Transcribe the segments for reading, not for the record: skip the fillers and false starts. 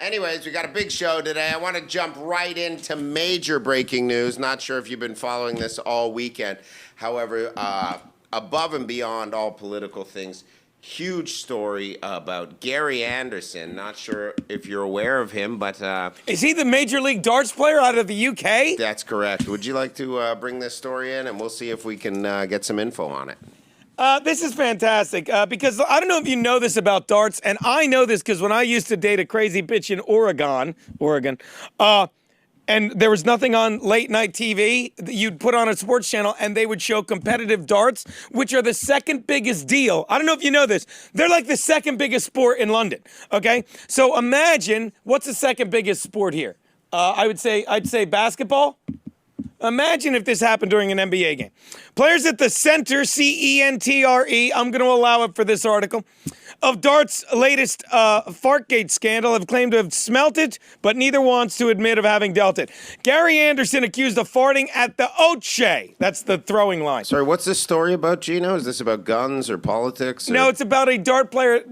Anyways, we got a big show today. I want to jump right into major breaking news. Not sure if you've been following this all weekend. However, above and beyond all political things, huge story about Gary Anderson. Not sure if you're aware of him, but... Is he the Major League darts player out of the UK? That's correct. Would you like to bring this story in, and we'll see if we can get some info on it? This is fantastic because I don't know if you know this about darts, and I know this because when I used to date a crazy bitch in Oregon, and there was nothing on late night TV, you'd put on a sports channel and they would show competitive darts, which are the second biggest deal. I don't know if you know this. They're like the second biggest sport in London, okay? So imagine, what's the second biggest sport here? I'd say basketball. Imagine if this happened during an NBA game. Players at the center, C-E-N-T-R-E, I'm going to allow it for this article, of darts' latest Fartgate scandal have claimed to have smelt it, but neither wants to admit of having dealt it. Gary Anderson accused of farting at the Oche. That's the throwing line. Sorry, what's this story about, Gino? Is this about guns or politics? Or? No, it's about a dart player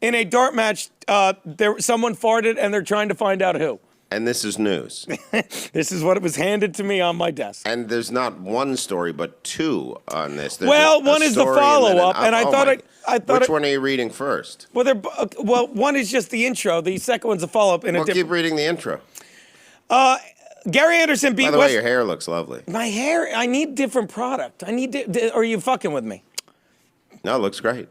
in a dart match. Someone farted, and they're trying to find out who. And this is news. This is what was handed to me on my desk. And there's not one story, but two on this. There's one is the follow-up, and I thought Which one are you reading first? Well, one is just the intro. The second one's a follow-up. Keep reading the intro. Gary Anderson beat... By the way, your hair looks lovely. My hair? I need different product. Are you fucking with me? No, it looks great.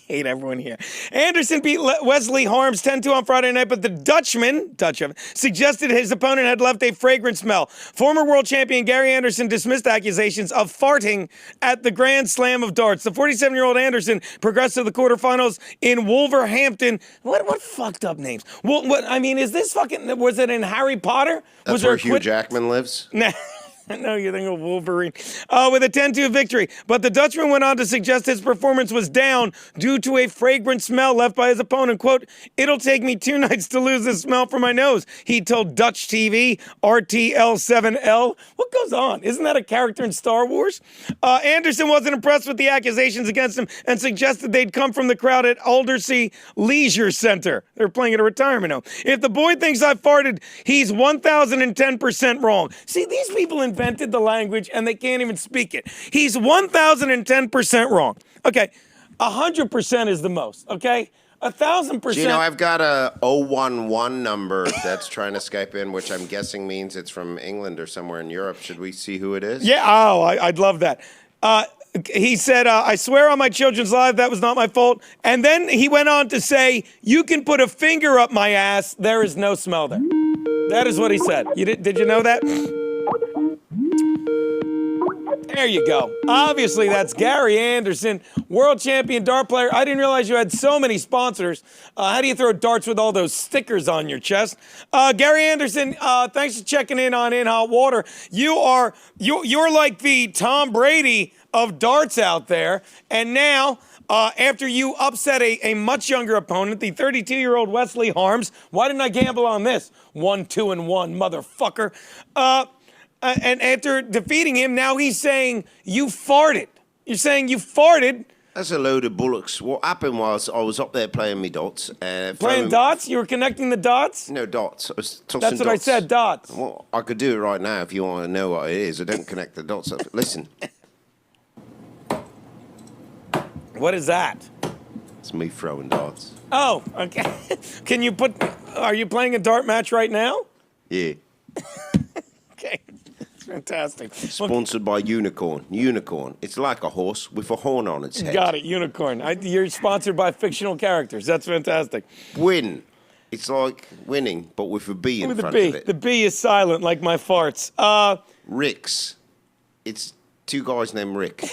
Hate everyone here. Anderson beat Wesley Harms 10-2 on Friday night, but the Dutchman suggested his opponent had left a fragrant smell. Former world champion Gary Anderson dismissed accusations of farting at the Grand Slam of Darts. The 47-year-old Anderson progressed to the quarterfinals in Wolverhampton. What fucked up names? Is this fucking... Was it in Harry Potter? That's where Hugh Jackman lives? Nah. No, you think of Wolverine. With a 10-2 victory. But the Dutchman went on to suggest his performance was down due to a fragrant smell left by his opponent. Quote, "It'll take me 2 nights to lose the smell from my nose," he told Dutch TV, RTL7L. What goes on? Isn't that a character in Star Wars? Anderson wasn't impressed with the accusations against him and suggested they'd come from the crowd at Aldersea Leisure Center. They're playing at a retirement home. "If the boy thinks I farted, he's 1,010% wrong." See, these people invented the language and they can't even speak it. He's 1,010% wrong. Okay, 100% is the most, okay? 1,000%. Gino, I've got a 011 number that's trying to Skype in, which I'm guessing means it's from England or somewhere in Europe. Should we see who it is? Yeah, I'd love that. He said, "I swear on my children's lives that was not my fault." And then he went on to say, "You can put a finger up my ass. There is no smell there." That is what he said. Did you know that? There you go. Obviously, that's Gary Anderson, world champion dart player. I didn't realize you had so many sponsors. How do you throw darts with all those stickers on your chest? Gary Anderson, thanks for checking in on In Hot Water. You're like the Tom Brady of darts out there. And now, after you upset a much younger opponent, the 32-year-old Wesley Harms, why didn't I gamble on this? 1-2-1, motherfucker. And after defeating him, now he's saying, "You farted." You're saying you farted. That's a load of bullocks. What happened was I was up there playing me dots. Playing dots? You were connecting the dots? No, dots. I was tossing That's what dots. I said, dots. Well, I could do it right now if you want to know what it is. I don't connect the dots. Listen. What is that? It's me throwing darts. Oh, okay. Are you playing a dart match right now? Yeah. Okay. Fantastic. Sponsored by Unicorn. Unicorn. It's like a horse with a horn on its head. Got it, Unicorn. You're sponsored by fictional characters. That's fantastic. Win. It's like winning, but with a B in front of it. The B is silent, like my farts. Rick's. It's 2 guys named Rick.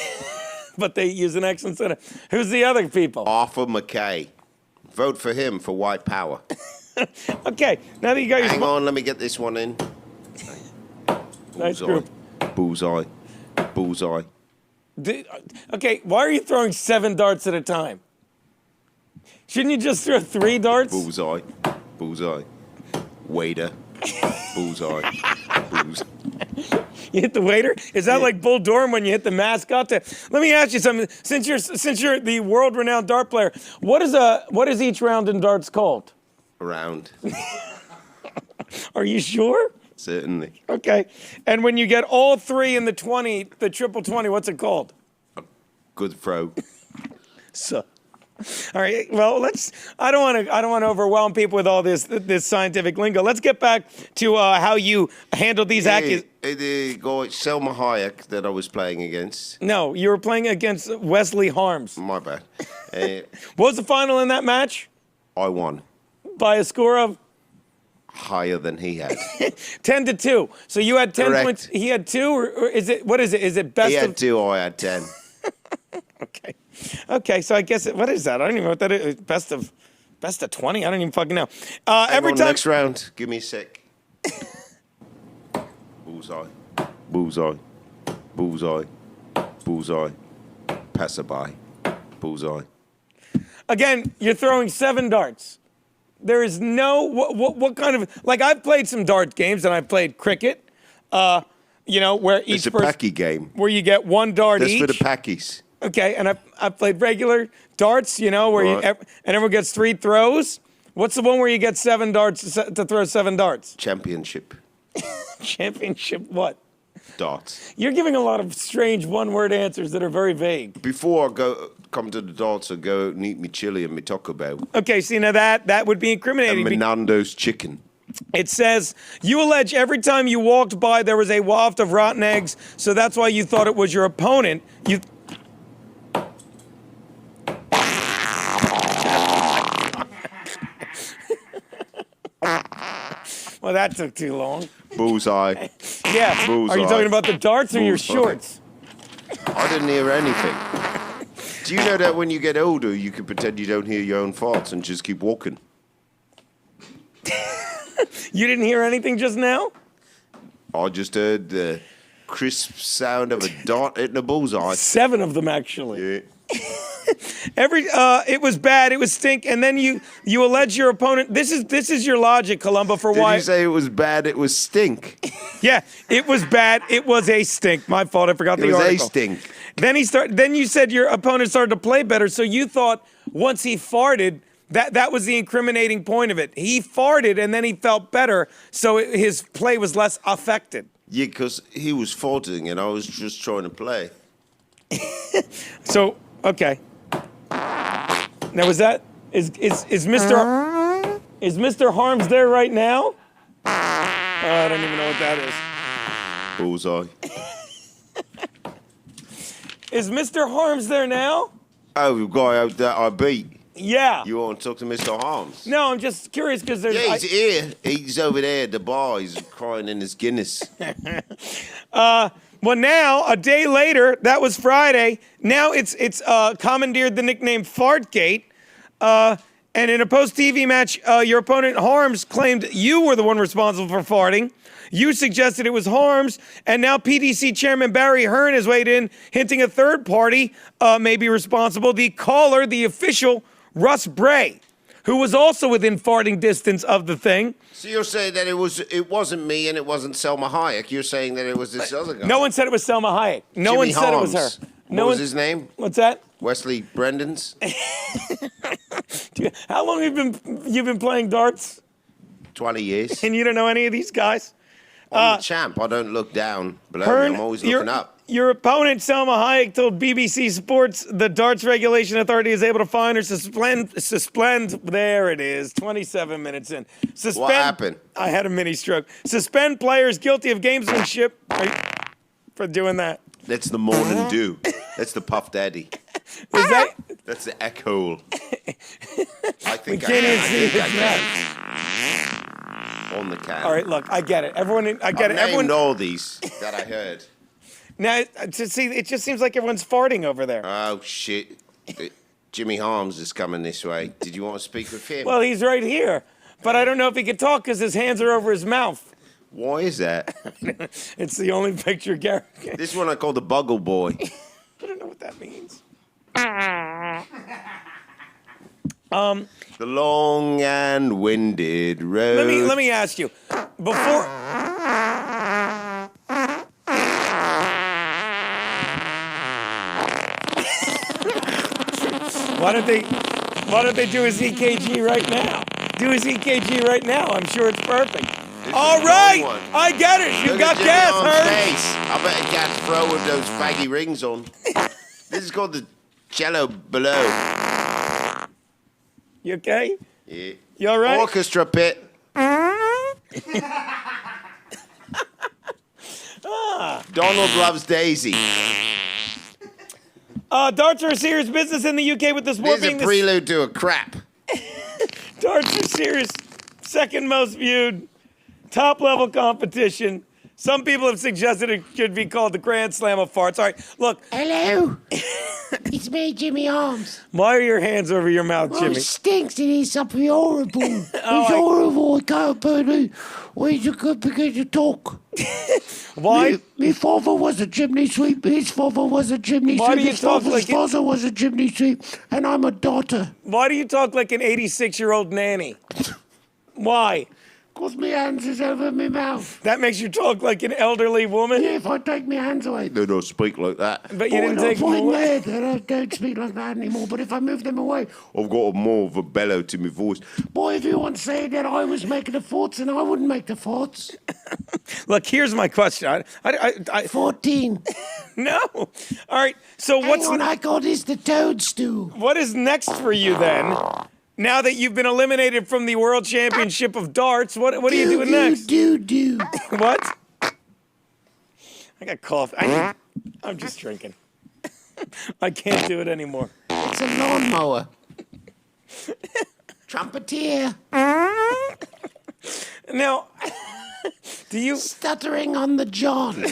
But they use an X instead of... Who's the other people? Arthur McKay. Vote for him for white power. Okay, now that you got your... Hang on, let me get this one in. Nice group. Bullseye. Bullseye. Okay, why are you throwing 7 darts at a time? Shouldn't you just throw 3 darts? Bullseye. Bullseye. Waiter. Bullseye. Bullseye. You hit the waiter? Is that like Bull Durham when you hit the mascot? Let me ask you something. Since you're the world-renowned dart player, what is each round in darts called? Around. Are you sure? Certainly. Okay. And when you get all three in the 20, the triple 20, what's it called? Good throw. So, all right. Well, I don't want to overwhelm people with all this scientific lingo. Let's get back to how you handled these accusations. The guy, Selma Hayek, that I was playing against. No, you were playing against Wesley Harms. My bad. What was the final in that match? I won. By a score of Higher than he had. 10-2. So you had 10 Correct. points. He had 2, or is it? What is it? Is it best He had of 2, I had 10. Okay. Okay, so I guess what is that? I don't even know what that is. Best of 20? I don't even fucking know. Every time. Next round. Give me a sec. Bullseye. Bullseye. Bullseye. Bullseye. Passerby. Bullseye. Again, you're throwing 7 darts. There is no what kind of, like, I've played some dart games and I've played cricket. Where each It's a person, packy game. where you get 1 dart That's each. for the packies. Okay, and I've played regular darts, where Right. and everyone gets 3 throws. What's the one where you get 7 darts to throw 7 darts? Championship. Championship what? Darts. You're giving a lot of strange one-word answers that are very vague. Before I come to the darts, I go out and eat me chili and me Taco Bell. Okay, see, now that would be And incriminating. Menando's chicken. It says, you allege every time you walked by there was a waft of rotten eggs, so that's why you thought it was your opponent. Well, that took too long. Bullseye. Yeah. Bullseye. Are you talking about the darts or your Bullseye. shorts? I didn't hear anything. Do you know that when you get older, you can pretend you don't hear your own farts and just keep walking? You didn't hear anything just now? I just heard the crisp sound of a dart hitting a bullseye. 7 of them, actually. Yeah. It was bad. It was stink. And then you allege your opponent. This is your logic, Columbo, for Did why. you say it was bad? It was stink. Yeah, it was bad. It was a stink. My fault. I forgot It the was article. a stink. Then you said your opponent started to play better. So you thought once he farted, that was the incriminating point of it. He farted and then he felt better, so his play was less affected. Yeah, because he was farting and I was just trying to play. So okay. Now is Mr. Harms there right now? I don't even know what that is. Bullseye. Is Mr. Harms there now? Oh, the guy out there I beat. Yeah. You want to talk to Mr. Harms? No, I'm just curious because there's. Yeah, he's here. He's over there at the bar. He's crying in his Guinness. Well, now a day later, that was Friday. Now it's commandeered the nickname Fartgate. And in a post-TV match, your opponent Harms claimed you were the one responsible for farting. You suggested it was Harms, and now PDC Chairman Barry Hearn has weighed in, hinting a third party may be responsible. The caller, the official, Russ Bray, who was also within farting distance of the thing. So you're saying that it wasn't me and it wasn't Selma Hayek. You're saying that it was this other guy. No one said it was Selma Hayek. No Jimmy one said it was Harms. her. What was his name? What's that? Wesley Brendans. How long have you been playing darts 20 years. and you don't know any of these guys? I'm the champ. I don't look down below Hearn, me. I'm always looking up. Your opponent, Selma Hayek, told BBC Sports the Darts Regulation Authority is able to fine or suspend. There it is, 27 minutes in. Suspend. What happened? I had a mini stroke. Suspend players guilty of gamesmanship for doing that. That's the morning dew. That's the Puff Daddy. Is that? That's the echo. I think can't even see I his can. On the can. All right, look, I get it. I get it. Named Everyone. all these that I heard. Now, see, it just seems like everyone's farting over there. Oh, shit. Jimmy Harms is coming this way. Did you want to speak with him? Well, he's right here, but I don't know if he can talk because his hands are over his mouth. Why is that? It's the only picture Gary. This one I call the Buggle Boy. I don't know what that means. The long and winded road. Let me ask you before. Why don't they do his EKG right now? Do his EKG right now. I'm sure it's perfect. This All is a right, long one. I get it. You've Look got at Jimmy gas, Arm's Herb. face. I bet he can't throw with those faggy rings on. This is called the cello below. You okay? Yeah. You all right? Orchestra pit. Donald loves Daisy. Darts are a serious business in the UK with the sport This is being a the prelude to a crap. darts are serious, second most viewed, top level competition. Some people have suggested it should be called the Grand Slam of farts. All right, look. Hello, it's me, Jimmy Arms. Why are your hands over your mouth, Oh, Jimmy? it stinks. It is something horrible. It's horrible. I can't believe. Where's you could begin to talk? Why? My father was a chimney sweep. His father was a chimney Why do sweep. you His talk father's like it- father was a chimney sweep, and I'm a daughter. Why do you talk like an 86-year-old nanny? Why? Cause my hands is over my mouth. That makes you talk like an elderly woman? Yeah, if I take my hands away. They don't speak like that. But you didn't take them away. I don't speak like that anymore. But if I move them away, I've got more of a bellow to my voice. boy, if you want to say that I was making the forts, and I wouldn't make the forts. Look, here's my question. 14. No. All right, so Hang on, I got this the toadstool. what is next for you then? Now that you've been eliminated from the World Championship of Darts, what are you doing next? Do. What? I got cough. I'm just drinking. I can't do it anymore. It's a lawnmower. Trumpeter. Now, do you... Stuttering on the John.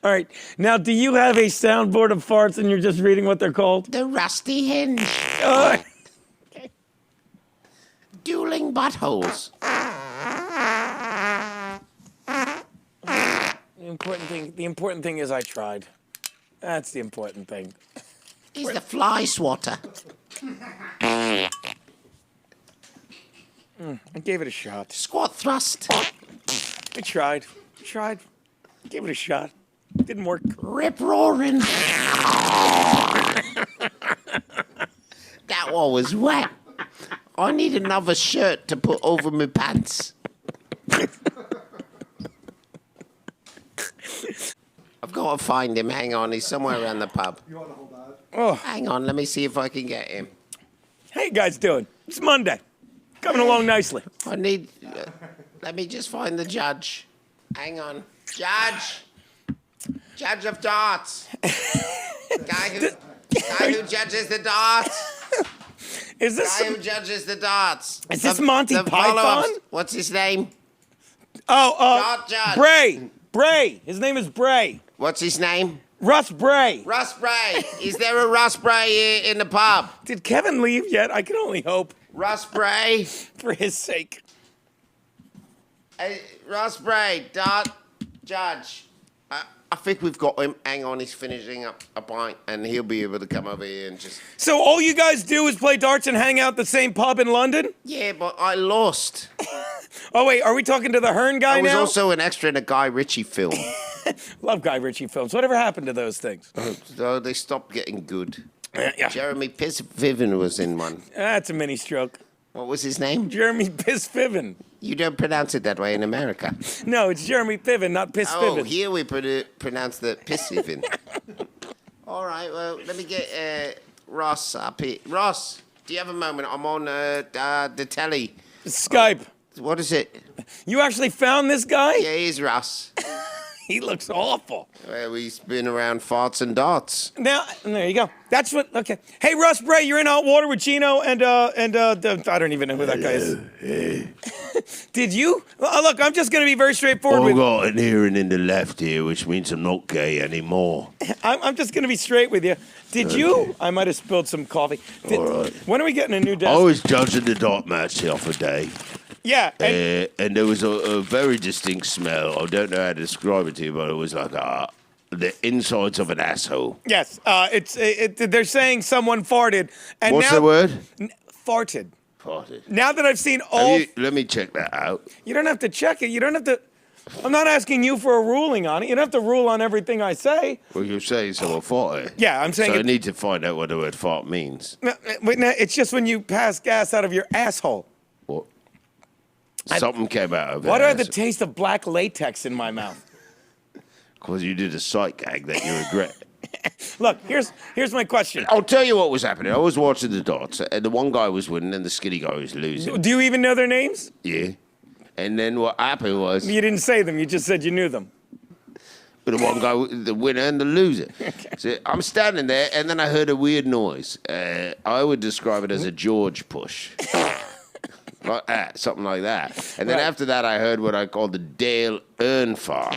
All right. Now, do you have a soundboard of farts and you're just reading what they're called? The rusty hinge. Uh, Dueling buttholes. the important thing is I tried. That's the important thing. He's the fly swatter. I gave it a shot. Squat thrust. I tried. Gave it a shot. Didn't work. Rip roaring. That one was wet. I need another shirt to put over my pants. I've got to find him. Hang on, he's somewhere around the pub. You want to hold that? Oh, Hang on, let me see if I can get him. how you guys doing? It's Monday. Coming along nicely. I need. Let me just find the judge. Hang on, judge. Judge of darts. guy who judges the darts. Is this Guy who judges the darts. Is this Monty The Python? follow-ups. What's his name? Dart Judge. Bray. His name is Bray. What's his name? Russ Bray. Russ Bray. Is there a Russ Bray in the pub? Did Kevin leave yet? I can only hope Russ Bray. for his sake. Russ Bray, dart judge. I think we've got him. Hang on, he's finishing up a pint, and he'll be able to come over here and just... So all you guys do is play darts and hang out at the same pub in London? Yeah, but I lost. Oh, wait, are we talking to the Hearn guy I was now? also an extra in a Guy Ritchie film. Love Guy Ritchie films. Whatever happened to those things? So they stopped getting good. Yeah. Jeremy Piss-Viven was in one. That's a mini stroke. What was his name? Jeremy Piss-Fiven. You don't pronounce it that way in America. No, it's Jeremy Piven, not Oh, Piss-Fiven. here we pronounce the Piss-Viven. All right, well, let me get Ross up here. Ross, do you have a moment? I'm on the telly. Skype. What is it? You actually found this guy? Yeah, he's Ross. He looks awful. Well, he's been around farts and darts. Now, there you go. That's what, okay. Hey, Russ Bray, you're in hot water with Chino and I don't even know who that guy is. Hey. Did you? Look, I'm just going to be very straightforward with I've got an hearing in the left ear, which means I'm not gay anymore. I'm just going to be straight with you. Did you? I might have spilled some coffee. All right. When are we getting a new I desk? was judging the dart match the other day, Yeah. and there was a very distinct smell. I don't know how to describe it to you, but it was like the insides of an asshole. Yes. They're saying someone farted. And What's now, the word? Farted. Farted. Now that I've seen all... Let me check that out. You don't have to check it. You don't have to... I'm not asking you for a ruling on it. You don't have to rule on everything I say. Well, you're saying someone fought it. Yeah, I'm saying So I it- need to find out what the word fart means. No, wait, no, it's just when you pass gas out of your asshole. What? Something came out of it. Why do I have the taste of black latex in my mouth? Because you did a sight gag that you regret. Look, here's my question. I'll tell you what was happening. I was watching the darts, and the one guy was winning, and the skinny guy was losing. Do you even know their names? Yeah. And then what happened was You didn't say them. You just said you knew them. the one guy, the winner and the loser. So I'm standing there, and then I heard a weird noise. I would describe it as a George push. Like that, something like that. And then Right. after that, I heard what I call the Dale Earnfarth.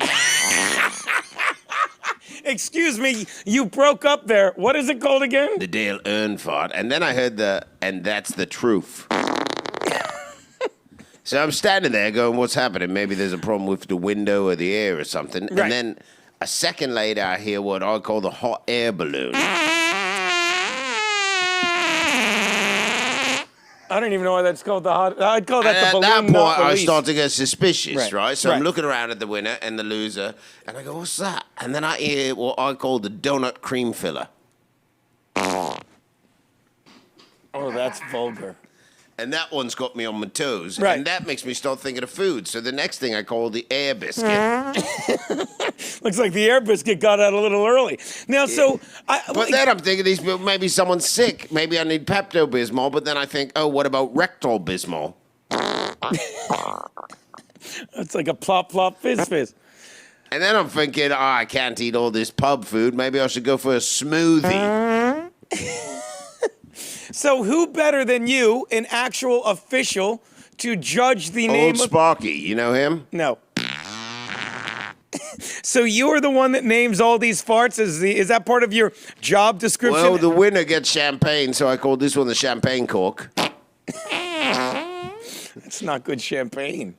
Excuse me, you broke up there. What is it called again? The Dale Earnfarth. And then I heard and that's the truth. So I'm standing there going, what's happening? Maybe there's a problem with the window or the air or something. Right. And then a second later, I hear what I call the hot air balloon. I don't even know why that's called the hot. I'd call that And the at balloon that not point, I released. start to get suspicious, Right. right? So I'm Right. looking around at the winner and the loser, and I go, what's that? And then I hear what I call the donut cream filler. Oh, that's vulgar. And that one's got me on my toes. Right. And that makes me start thinking of food. So the next thing I call the air biscuit. Looks like the air biscuit got out a little early. Now, so But then I'm thinking these people, maybe someone's sick. Maybe I need Pepto-Bismol. But then I think, oh, what about rectal Bismol? it's like a plop plop fizz fizz. And then I'm thinking, I can't eat all this pub food. Maybe I should go for a smoothie. So who better than you, an actual official, to judge the name Old of... Sparky, you know him? No. So you're the one that names all these farts? Is that part of your job description? Well, the winner gets champagne, so I call this one the champagne cork. It's not good champagne.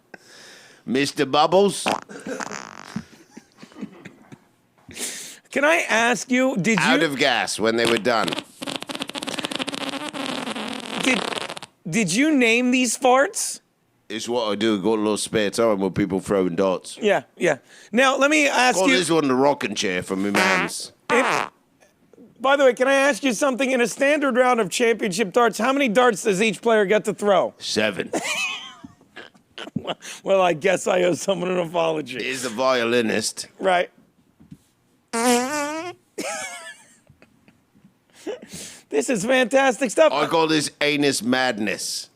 Mr. Bubbles, Can I ask you, out of gas when they were done. did you name these farts? It's what I do. Got a little spare time when people throwing darts. Yeah, yeah. Now, let me ask Call you... this one the rocking chair from my man's. By the way, can I ask you something? In a standard round of championship darts, how many darts does each player get to throw? 7. Well, I guess I owe someone an apology. Here's the violinist. Right. This is fantastic stuff. I call this anus madness.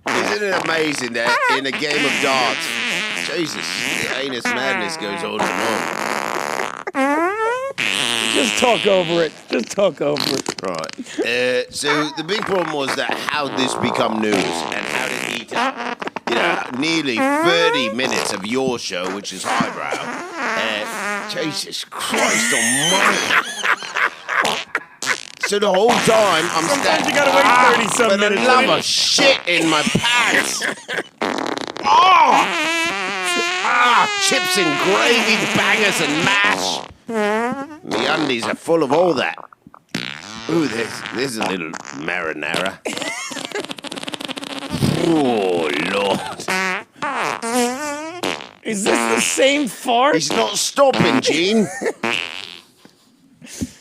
Isn't it amazing that in a game of darts, Jesus, the anus madness goes on and on. Just talk over it. Just talk over it. Right. So the big problem was that how this become news and how did he eat up, nearly 30 minutes of your show, which is highbrow. Jesus Christ almighty. So the whole time I'm Sometimes standing. you gotta wait 30-some But minutes. I love a shit in my pants. Oh! Chips and gravy, bangers and mash. The undies are full of all that. Ooh, there's a little marinara. Oh, Lord. Is this the same fart? He's not stopping, Gene.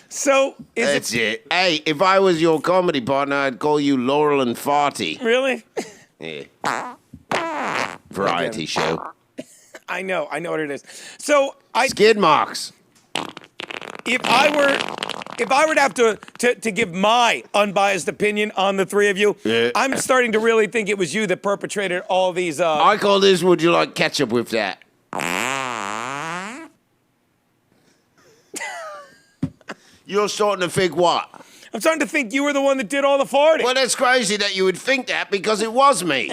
So, is That's it. Hey, if I was your comedy partner, I'd call you Laurel and Farty. it really? Yeah. Variety show. I know what it is. So, Skid marks. if I were to have to give my unbiased opinion on the three of you, Yeah. I'm starting to really think it was you that perpetrated all these. I call this, would you like ketchup with that? You're starting to think what? I'm starting to think you were the one that did all the farting. Well, that's crazy that you would think that because it was me.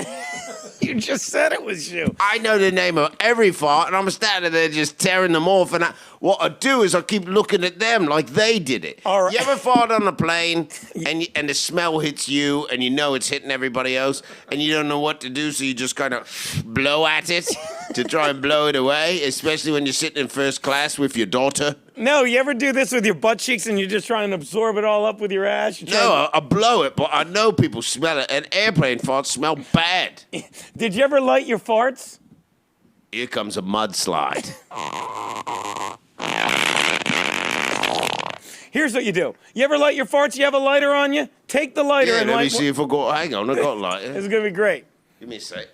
You just said it was you. I know the name of every fart, and I'm standing there just tearing them off. And what I do is I keep looking at them like they did it. All right. You ever fart on a plane, and the smell hits you, and you know it's hitting everybody else, and you don't know what to do, so you just kind of blow at it to try and blow it away, especially when you're sitting in first class with your daughter. No, you ever do this with your butt cheeks and you're just trying to absorb it all up with your ass? No, I blow it, but I know people smell it, and airplane farts smell bad. Did you ever light your farts? Here comes a mudslide. Here's what you do. You ever light your farts? You have a lighter on you? Take the lighter Yeah, and let me light. see if I got. Hang on, I got a lighter. This is gonna be great. Give me a sec.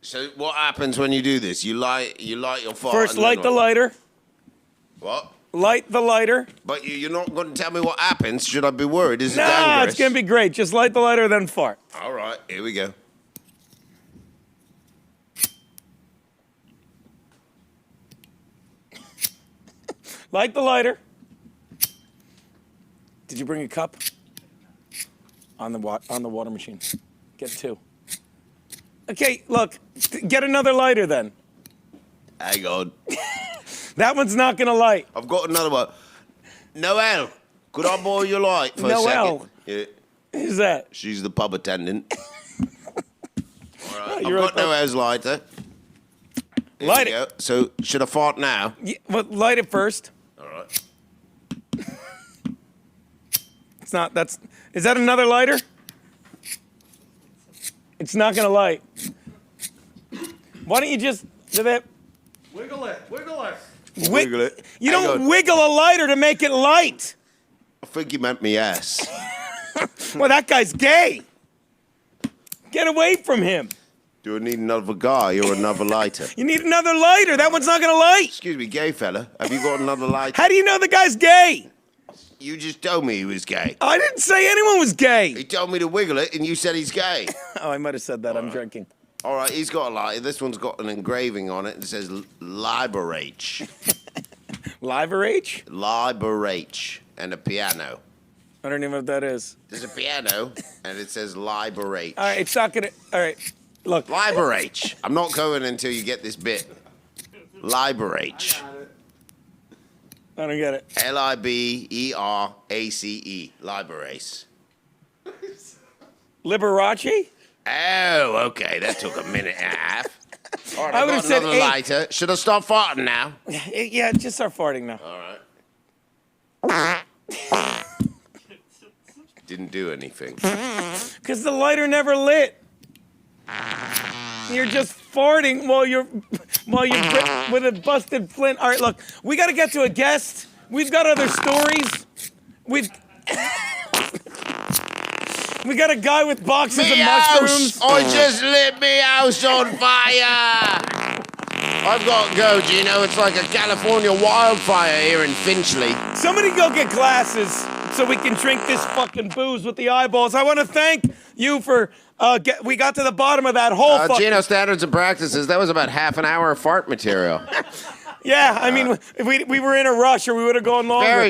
So what happens when you do this? You light your fart. First, and then light the lighter. What? Light the lighter. But you're not going to tell me what happens. Should I be worried? Is it No, dangerous? it's gonna be great. Just light the lighter, then fart. All right, here we go. Light the lighter. Did you bring a cup? On the water machine. Get 2. Okay, look. Get another lighter then. Hang on. That one's not gonna light. I've got another one. Noel, could I borrow your light for a Noel. second? Yeah, Who's that? she's the pub attendant. All right, I've You're got a pub- Noel's lighter. There Light we it. go. So should I fart now? Yeah, well, light it first. All right. It's not. Is that another lighter? It's not gonna light. Why don't you just do that? Wiggle it, wiggle it. Wiggle it. You Hang don't on. wiggle a lighter to make it light. I think you meant me ass. Well, that guy's gay. Get away from him. Do I need another guy or another lighter? You need another lighter. That one's not gonna light. Excuse me, gay fella. Have you got another lighter? How do you know the guy's gay? You just told me he was gay. I didn't say anyone was He gage. told me to wiggle it, and you said he's gay. Oh, I might have said that. I'm drinking. All right, he's got a lighter. This one's got an engraving on it that says Liberate. Live-H? Liberate. And a piano. I don't even know what that is. There's a piano, and it says Liberate. All right, it's not gonna. All right, look. Liberate. I'm not going until you get this bit. Liberate. I don't get it. Liberace. Liberace. Liberace? Oh, okay. That took a minute and a half. All right, I I've would've got said another 8. lighter. Should I start farting now? Yeah, just start farting now. All right. Didn't do anything. Because the lighter never lit. You're just farting while you're with a busted flint. All right, look, we got to get to a guest. We've got other stories. We got a guy with boxes of mushrooms. I just lit me house on fire! I've got to go, Gino. It's like a California wildfire here in Finchley. Somebody go get glasses so we can drink this fucking booze with the eyeballs. I want to thank you for we got to the bottom of that whole fucking... Gino, standards and practices, that was about half an hour of fart material. Yeah, I mean, if we were in a rush or we would have gone longer. Very